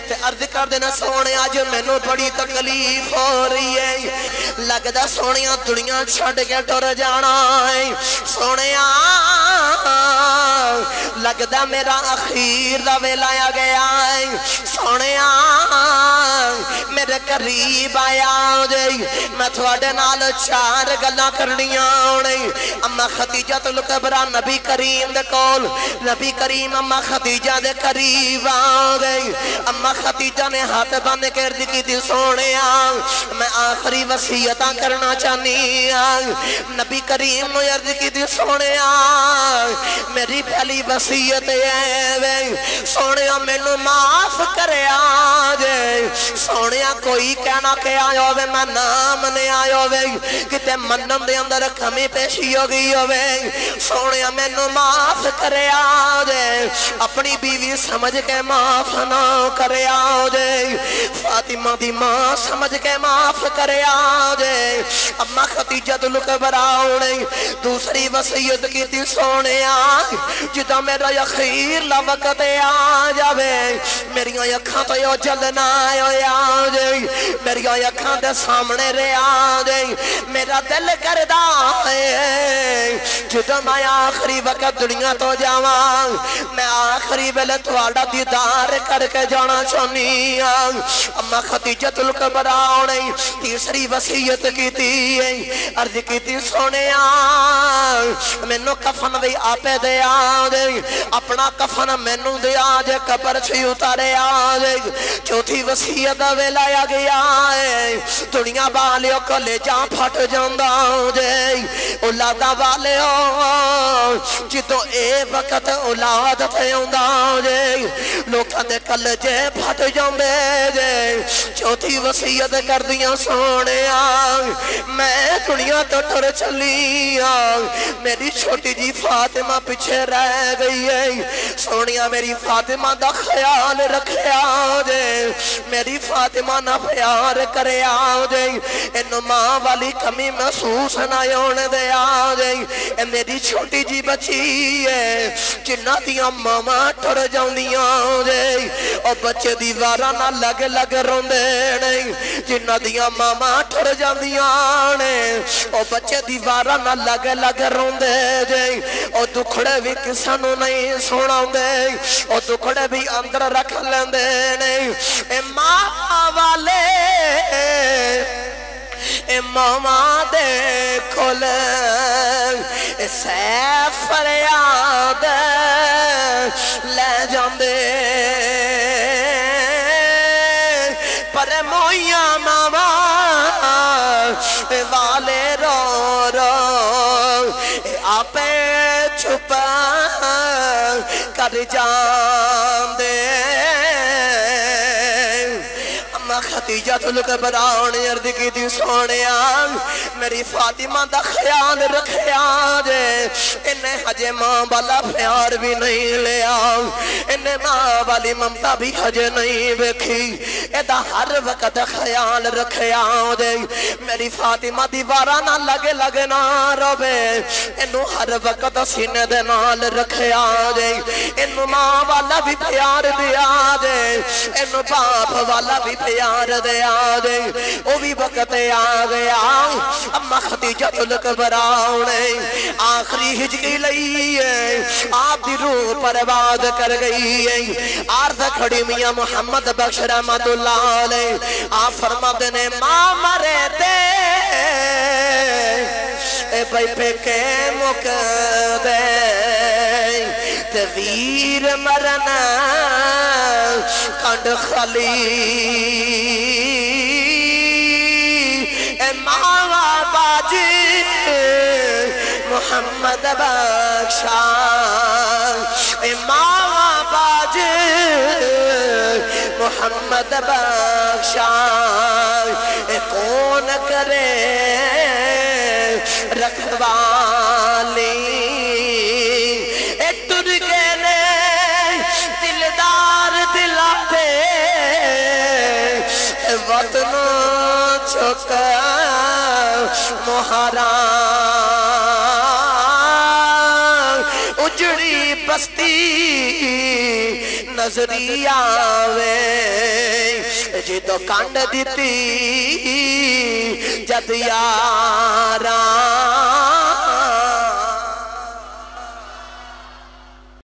تے عرض کر دینا سونے آج مینوں بڑی تکلیف ہو رہی ہے لگدا سونے دنیا چھڑ کے ٹر جانا ہے سونے لگدا میرا اخیر دا ویلا آ گیا ہے سونے میرے قریب آیا جی میں تھوڑے نال چار گلاں کرنیاں ہونے اما خدیجہ الکبریٰ نبی کریم دے کول نبی کریم اما خدیجہ دے قریب آ گئی اما خدیجہ نے ہاتھ باندھ کے عرض کی تھی سونے میں آخری وصیتاں کرنا چاہنی نبی کریم نے عرض کی تھی سونے میری پہلی وصیت ہے سونے مینوں معاف کرے آجے سونے کوئی کہنا کہ آیا ہوئے میں نام نے آیا ہوئے کتے منم دے اندر کمی پیشی ہو گئی ہوئے سونے مینوں معاف کرے آجے اپنی بیوی سمجھ کے معاف نہ کرے آجے فاطمہ دی ماں سمجھ کے معاف کرے آجے اما خدیجہ الکبریٰ نے دوسری وصیت کی تھی سونے جدا میرا اخیر وقت آ جاوے میری اکھاں تو یو جلنا آ جائے میری اکھاں دے سامنے رے آ جائے میرا دل کردہ ہے جدا میں آخری وقت دنیا تو جاواں میں آخری ویلے تواڈا دیدار کر کے جانا چاہنی اما خدیجہ الکبریٰ نے تیسری وصیت کی تھی عرض کی تھی سونے مینوں کفن بھی آپے دے آجے اپنا کفن مینوں دے آجے قبر سے اتارے آجے چوتھی وصیت ویلا آ گیا ہے دنیا والیوں کو لے جا پھٹ جاندہ آجے اولادا والیوں جتو اے وقت اولاد تھے ہوندہ آجے لوکاں دے کل جے پھٹ جاندے جے چوتھی وصیت کر دیا سونے میں دنیا تو ٹر چلی میری چھوٹی جی فاطمہ پیچھے رہ گئی ہے سونیا میری فاطمہ دا خیال رکھے آجے میری فاطمہ نہ پیار کرے آجے انہوں ماں والی کمی محسوس نہ ہونے دے آجے اے میری چھوٹی جی بچی ہے جنہ دیا ماما ٹر جاؤں دیا آجے اور بچے دیوارہ نہ لگ لگ روندے نہیں جنہ دیا ماما ٹر جاؤں دیا آنے اور بچے دیوارہ نہ لگ لگ روندے جائیں اور دکھڑے بھی کسانوں نہیں سونا دے اور دکھڑے بھی اندر رکھ لیندے نہیں اے ماں والے اے ماما دے کھولے اے سیف فریاد لے جاندے پر مویاں ماما والے رو رو آپے چھپا کر جان دے اما خدیجہ الکبریٰ نے عرض کی تھی سونیا میری فاطمہ دا خیال رکھے آجے انہیں حجے ماں والا پیار بھی نہیں لیا انہیں ماں والی ممتا بھی حجے نہیں بکھی ایدہ ہر وقت خیال رکھے آجے میری فاطمہ دیوارہ نہ لگے لگے نہ روبے انہوں ہر وقت سینے دے نال رکھے آجے انہوں ماں والا بھی پیار دیا آجے انہوں باپ والا بھی پیار دے آجے وہ بھی وقت آ گیا اما خدیجہ الکبریٰ نے آخری ہجری لئی ہے آپ دی روح پرواز کر گئی ہے عرض کھڑی میاں محمد بخش رحمت اللہ علیہ آپ فرما دینے ماں مرے دے اے بھائی پہ کے مک دے تویر مرنا کنڈ خالی اے ماں باجی محمد بخشا اے ماں باجی محمد بخشا اے کون کرے رکھوالی اے ترکے نے دلدار دلا پہ اے وطن چکا مہارا اجڑی بستی نظری آوے جدو کانڈ دیتی جد یاراں